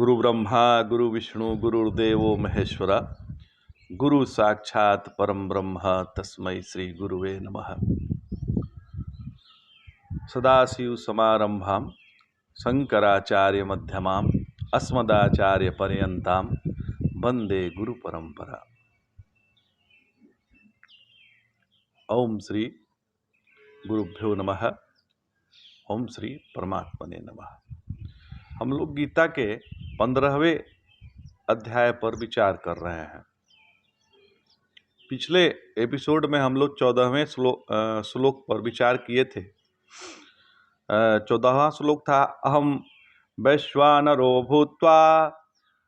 गुरु ब्रह्मा गुरु विष्णु गुरुर्देवो महेश्वरा गुरु साक्षात परम ब्रह्म तस्मै श्री गुरुवे नमः। सदाशिव समारंभां शंकराचार्य मध्यमां अस्मदाचार्य पर्यंतां वंदे गुरु परंपरा। ओम श्री गुरुभ्यो नमः। ओम श्री परमात्मने नमः। हम लोग गीता के 15वें अध्याय पर विचार कर रहे हैं। पिछले एपिसोड में हम लोग 14वें श्लोक पर विचार किए थे। 14वां श्लोक था अहम वैश्वानरो भूत्वा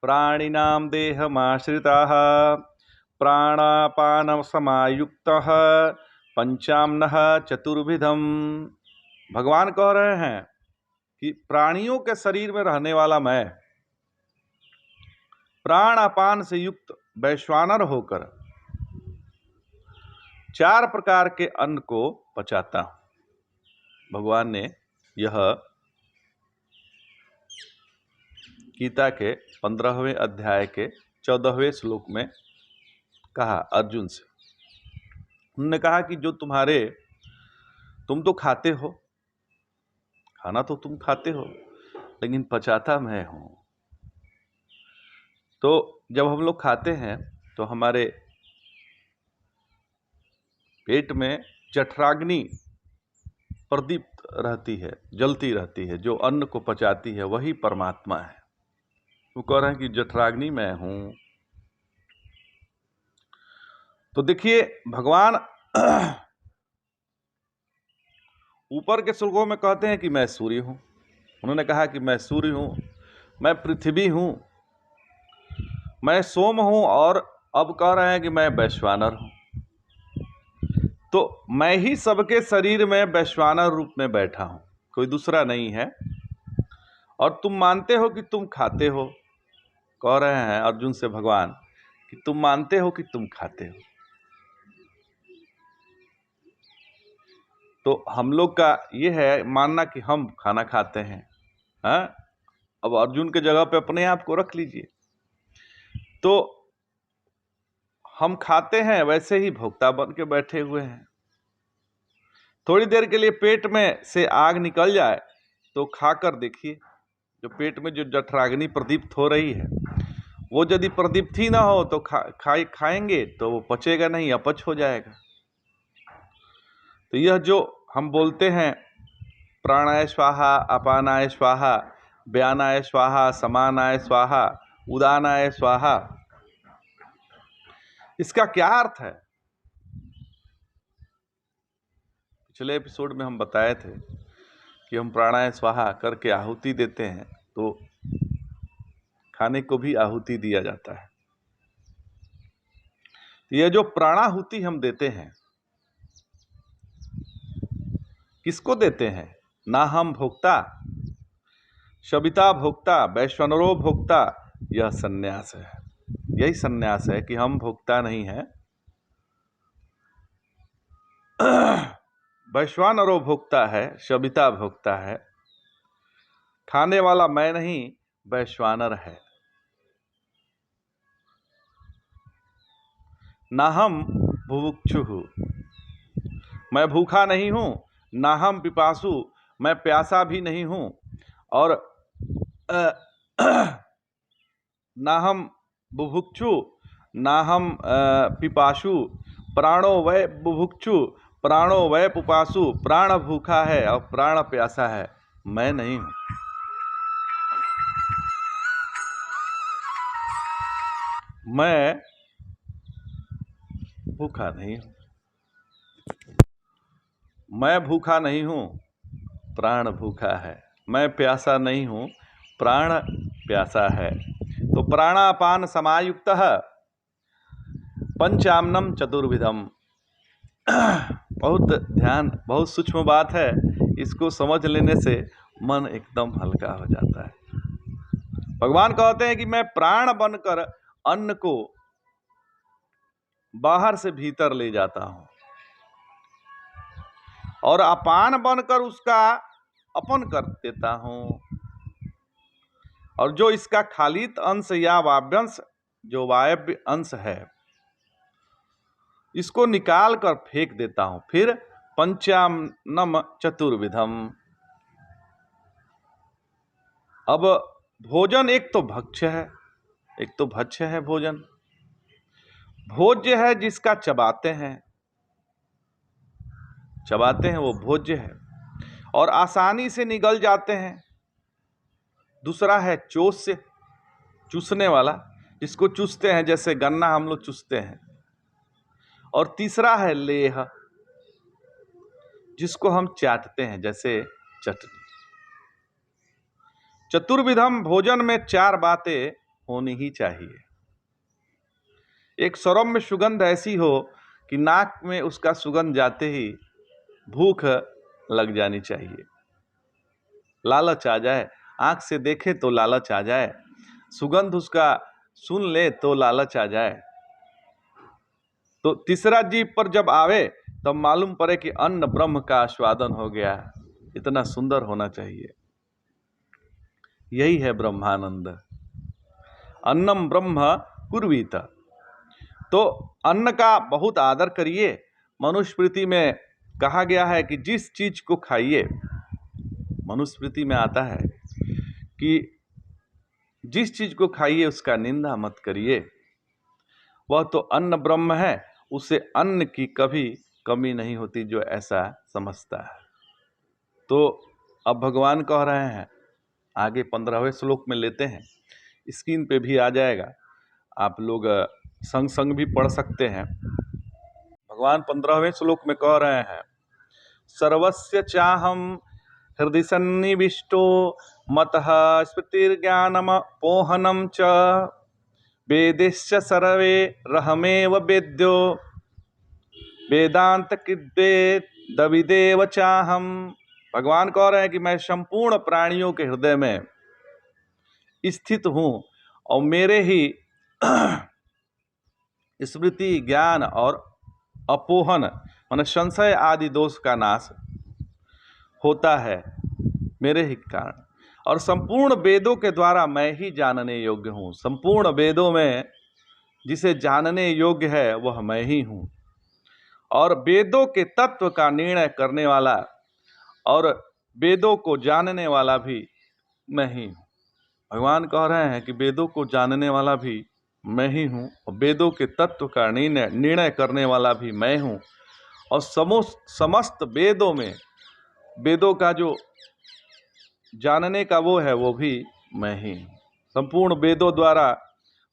प्राणिनां देहमाश्रिताः प्राणापान समायुक्तः पंचाम्नः चतुर्विधम। भगवान कह रहे हैं कि प्राणियों के शरीर में रहने वाला मैं प्राण अपान से युक्त वैश्वानर होकर 4 प्रकार के अन्न को पचाता हूं। भगवान ने यह गीता के 15वें अध्याय के 14वें श्लोक में कहा अर्जुन से। उन्होंने कहा कि जो तुम तो खाते हो, खाना तो तुम खाते हो, लेकिन पचाता मैं हूं। तो जब हम लोग खाते हैं तो हमारे पेट में जठराग्नि प्रदीप्त रहती है, जलती रहती है। जो अन्न को पचाती है वही परमात्मा है। वो कह रहे हैं कि जठराग्नि मैं हूं। तो देखिए भगवान ऊपर के श्लोकों में कहते हैं कि मैं सूर्य हूं। उन्होंने कहा कि मैं सूर्य हूं, मैं पृथ्वी हूं, मैं सोम हूं, और अब कह रहे हैं कि मैं वैश्वानर हूं। तो मैं ही सबके शरीर में वैश्वानर रूप में बैठा हूं, कोई दूसरा नहीं है। और तुम मानते हो कि तुम खाते हो। कह रहे हैं अर्जुन से भगवान कि तुम मानते हो कि तुम खाते हो। तो हम लोग का ये है मानना कि हम खाना खाते हैं। हाँ, अब अर्जुन के जगह पे अपने आप को रख लीजिए। तो हम खाते हैं, वैसे ही भोक्ता बन के बैठे हुए हैं। थोड़ी देर के लिए पेट में से आग निकल जाए तो खाकर देखिए, जो पेट में जो जठराग्नि प्रदीप्त हो रही है वो यदि प्रदीप्त ही ना हो तो खाएंगे तो वो पचेगा नहीं, अपच हो जाएगा। तो यह जो हम बोलते हैं प्राणाय स्वाहा, अपानाय स्वाहा, व्यानाय स्वाहा, समानाय स्वाहा, उदानाय स्वाहा, इसका क्या अर्थ है? पिछले एपिसोड में हम बताए थे कि हम प्राणाय स्वाहा करके आहुति देते हैं तो खाने को भी आहुति दिया जाता है। यह जो प्राणाहुति हम देते हैं, किसको देते हैं? ना हम भोक्ता, सविता भोक्ता, वैश्वानरो भोक्ता। यह सन्यास है। यही सन्यास है कि हम भोक्ता नहीं है। वैश्वानरो भोक्ता है, सविता भोक्ता है। खाने वाला मैं नहीं, वैश्वानर है। ना हम बुभुक्षु, मैं भूखा नहीं हूं। ना हम पिपासु, मैं प्यासा भी नहीं हूं। और ना हम बुभुक्षु, ना हम पिपासु। प्राणो वै बुभुक्षु, प्राणो वै पिपासु। प्राण भूखा है और प्राण प्यासा है, मैं नहीं हूं। मैं भूखा नहीं हूं। मैं भूखा नहीं हूं, प्राण भूखा है। मैं प्यासा नहीं हूं, प्राण प्यासा है। तो प्राणापान समायुक्त पंचाम्नम चतुर्विधम। बहुत सूक्ष्म बात है। इसको समझ लेने से मन एकदम हल्का हो जाता है। भगवान कहते हैं कि मैं प्राण बनकर अन्न को बाहर से भीतर ले जाता हूं और अपान बनकर उसका अपन कर देता हूं। और जो इसका खालित अंश या वाव्यांश, जो वायव्य अंश है, इसको निकाल कर फेंक देता हूं। फिर पंचान्नम चतुर्विधम। अब भोजन एक तो भक्ष्य है, एक तो भक्ष्य है भोजन। भोज्य है जिसका चबाते हैं, वो भोज्य है और आसानी से निगल जाते हैं। दूसरा है चोष्य, चूसने वाला, जिसको चूसते हैं, जैसे गन्ना हम लोग चूसते हैं। और तीसरा है लेह, जिसको हम चाटते हैं, जैसे चटनी। चतुर्विधम भोजन में 4 बातें होनी ही चाहिए। एक सौरम्य सुगंध ऐसी हो कि नाक में उसका सुगंध जाते ही भूख लग जानी चाहिए, लालच आ जाए, आंख से देखे तो लालच आ जाए, सुगंध उसका सुन ले तो लालच आ जाए। तो तीसरा जीभ पर जब आवे तब मालूम पड़े कि अन्न ब्रह्म का आस्वादन हो गया। इतना सुंदर होना चाहिए। यही है ब्रह्मानंद। अन्नम ब्रह्म कुर्वीत। तो अन्न का बहुत आदर करिए। मनुस्मृति में कहा गया है कि जिस चीज को खाइए, मनुस्मृति में आता है कि जिस चीज को खाइए उसका निंदा मत करिए, वह तो अन्न ब्रह्म है, उसे अन्न की कभी कमी नहीं होती जो ऐसा समझता है। तो अब भगवान कह रहे हैं, आगे 15वें श्लोक में लेते हैं, स्क्रीन पे भी आ जाएगा, आप लोग संग संग भी पढ़ सकते हैं। भगवान 15वें श्लोक में कह रहे हैं, सर्वस्य चाहम हृदय सन्निविष्टो मतः स्मृतिर्ज्ञानम पोहनम च वेदेश्च सर्वे रहमेव वेद्यो वेदांत कृद्वेदविदेव चाहम। भगवान कह रहे हैं कि मैं संपूर्ण प्राणियों के हृदय में स्थित हूं और मेरे ही स्मृति, ज्ञान और अपोहन माने संशय आदि दोष का नाश होता है मेरे ही कारण। और संपूर्ण वेदों के द्वारा मैं ही जानने योग्य हूँ। संपूर्ण वेदों में जिसे जानने योग्य है वह मैं ही हूँ। और वेदों के तत्व का निर्णय करने वाला और वेदों को जानने वाला भी मैं ही हूँ। भगवान कह रहे हैं कि वेदों को जानने वाला भी मैं ही हूँ और वेदों के तत्व का निर्णय करने वाला भी मैं हूँ। और समस्त वेदों में वेदों का जो जानने का वो है वो भी मैं ही हूँ। संपूर्ण वेदों द्वारा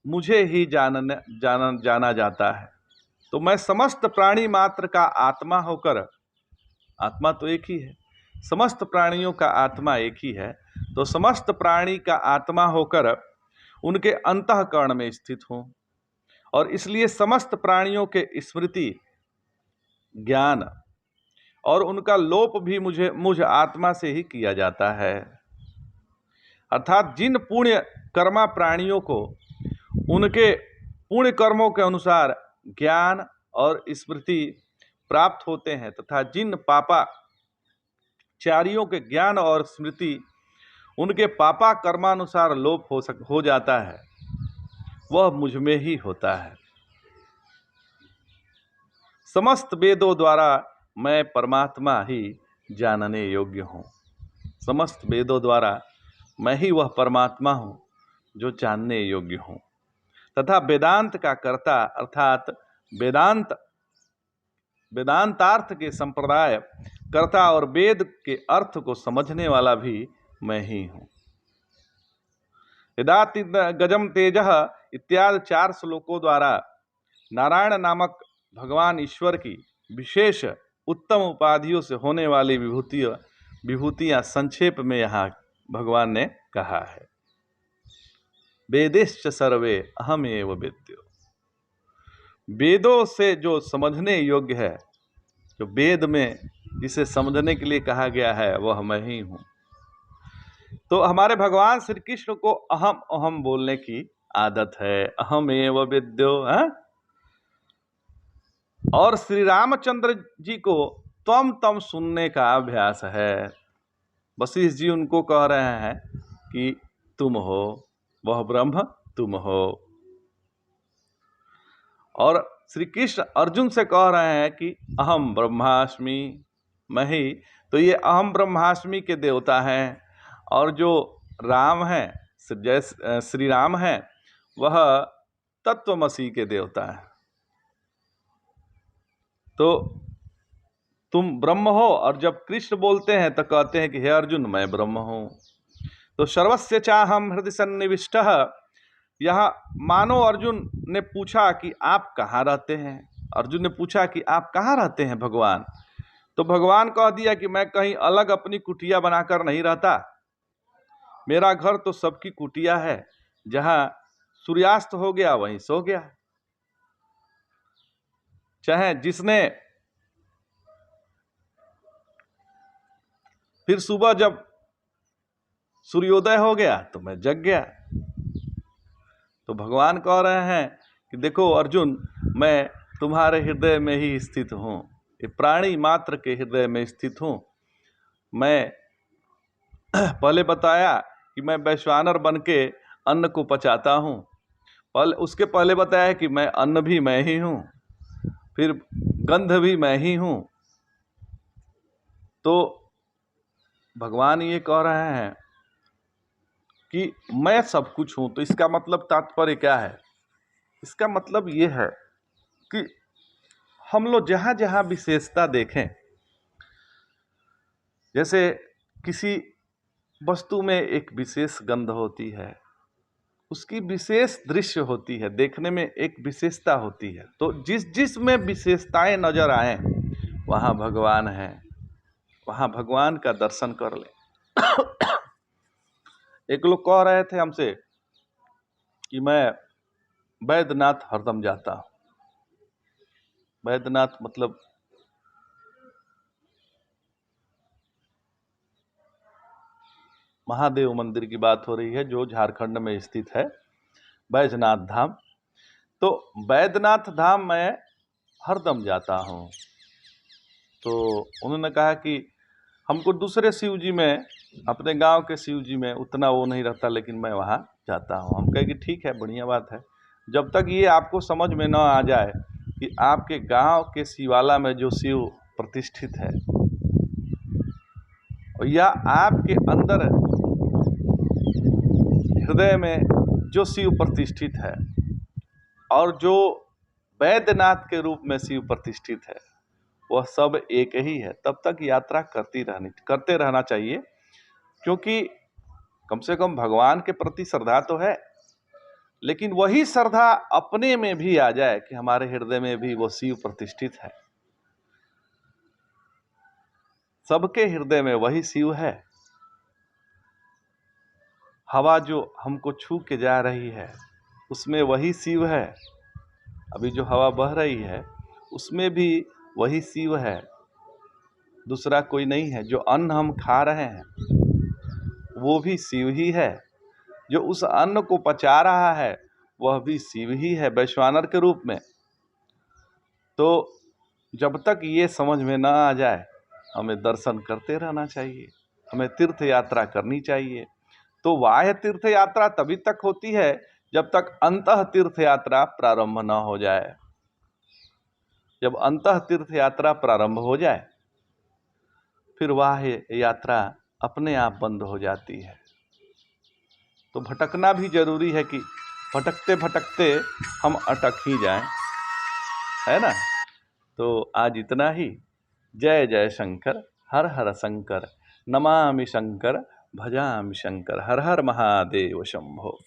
मुझे ही जाना जाता है। तो मैं समस्त प्राणी मात्र का आत्मा होकर, आत्मा तो एक ही है, समस्त प्राणियों का आत्मा एक ही है, तो समस्त प्राणी का आत्मा होकर उनके अंतःकरण में स्थित हूँ। और इसलिए समस्त प्राणियों के स्मृति, ज्ञान और उनका लोप भी मुझ आत्मा से ही किया जाता है। अर्थात जिन पुण्य कर्मा प्राणियों को उनके पुण्य कर्मों के अनुसार ज्ञान और स्मृति प्राप्त होते हैं तथा जिन पापाचारियों के ज्ञान और स्मृति उनके पापा कर्मानुसार लोप हो जाता है, वह मुझ में ही होता है। समस्त वेदों द्वारा मैं परमात्मा ही जानने योग्य हूँ। समस्त वेदों द्वारा मैं ही वह परमात्मा हूँ जो जानने योग्य हूँ। तथा वेदांत का कर्ता अर्थात वेदांतार्थ के संप्रदाय कर्ता और वेद के अर्थ को समझने वाला भी मैं ही हूँ। यदाति गजम तेजः इत्यादि 4 श्लोकों द्वारा नारायण नामक भगवान ईश्वर की विशेष उत्तम उपाधियों से होने वाली विभूतियां संक्षेप में यहाँ भगवान ने कहा है। वेदेश्च सर्वे अहमेव वेद्यो। वेदों से जो समझने योग्य है, जो वेद में जिसे समझने के लिए कहा गया है, वह मैं ही हूँ। तो हमारे भगवान श्री कृष्ण को अहम अहम बोलने की आदत है, अहमेव वेद्यो है। और श्री रामचंद्र जी को त्वम तम सुनने का अभ्यास है। वशिष्ठ जी उनको कह रहे हैं कि तुम हो, वह ब्रह्म तुम हो। और श्री कृष्ण अर्जुन से कह रहे हैं कि अहम ब्रह्मास्मि, मैं ही। तो ये अहम ब्रह्मास्मि के देवता हैं। और जो राम हैं, श्री राम हैं, वह तत्वमसी के देवता हैं। तो तुम ब्रह्म हो। और जब कृष्ण बोलते हैं तो कहते हैं कि हे अर्जुन, मैं ब्रह्म हूँ। तो सर्वस्य चाहम हृदय सन्निविष्टः। यहाँ मानो अर्जुन ने पूछा कि आप कहाँ रहते हैं। अर्जुन ने पूछा कि आप कहाँ रहते हैं भगवान। तो भगवान कह दिया कि मैं कहीं अलग अपनी कुटिया बनाकर नहीं रहता। मेरा घर तो सबकी कुटिया है। जहाँ सूर्यास्त हो गया वहीं सो गया। चाहे जिसने फिर सुबह जब सूर्योदय हो गया तो मैं जग गया। तो भगवान कह रहे हैं कि देखो अर्जुन, मैं तुम्हारे हृदय में ही स्थित हूँ। ये प्राणी मात्र के हृदय में स्थित हूँ। मैं पहले बताया कि मैं वैश्वानर बन के अन्न को पचाता हूँ। उसके पहले बताया कि मैं अन्न भी मैं ही हूँ, फिर गंध भी मैं ही हूँ। तो भगवान ये कह रहे हैं कि मैं सब कुछ हूँ। तो इसका मतलब तात्पर्य क्या है? इसका मतलब ये है कि हम लोग जहाँ जहाँ विशेषता देखें, जैसे किसी वस्तु में एक विशेष गंध होती है, उसकी विशेष दृश्य होती है, देखने में एक विशेषता होती है। तो जिस जिस में विशेषताएं नजर आए वहाँ भगवान है, वहाँ भगवान का दर्शन कर ले। एक लोग कह रहे थे हमसे कि मैं बैद्यनाथ हरदम जाता हूँ। बैद्यनाथ मतलब महादेव मंदिर की बात हो रही है, जो झारखंड में स्थित है, बैजनाथ धाम। तो बैद्यनाथ धाम मैं हरदम जाता हूँ। तो उन्होंने कहा कि हमको दूसरे शिव जी में, अपने गांव के शिव जी में उतना वो नहीं रहता, लेकिन मैं वहाँ जाता हूँ। हम कहे कि ठीक है, बढ़िया बात है। जब तक ये आपको समझ में न आ जाए कि आपके गांव के शिवाला में जो शिव प्रतिष्ठित है, या आपके अंदर हृदय में जो शिव प्रतिष्ठित है, और जो बैद्यनाथ के रूप में शिव प्रतिष्ठित है, वह सब एक ही है, तब तक यात्रा करते रहना चाहिए। क्योंकि कम से कम भगवान के प्रति श्रद्धा तो है, लेकिन वही श्रद्धा अपने में भी आ जाए कि हमारे हृदय में भी वो शिव प्रतिष्ठित है। सबके हृदय में वही शिव है। हवा जो हमको छू के जा रही है, उसमें वही शिव है। अभी जो हवा बह रही है, उसमें भी वही शिव है, दूसरा कोई नहीं है। जो अन्न हम खा रहे हैं, वो भी शिव ही है। जो उस अन्न को पचा रहा है, वह भी शिव ही है, वैश्वानर के रूप में। तो जब तक ये समझ में ना आ जाए, हमें दर्शन करते रहना चाहिए, हमें तीर्थ यात्रा करनी चाहिए। तो बाह्य तीर्थ यात्रा तभी तक होती है जब तक अंतः तीर्थ यात्रा प्रारंभ न हो जाए। जब अंतः तीर्थ यात्रा प्रारंभ हो जाए, फिर बाह्य यात्रा अपने आप बंद हो जाती है। तो भटकना भी जरूरी है कि भटकते भटकते हम अटक ही जाएं, है ना। तो आज इतना ही। जय जय शंकर, हर हर शंकर, नमामि शंकर, भजामि शंकर, हर हर महादेव शंभो।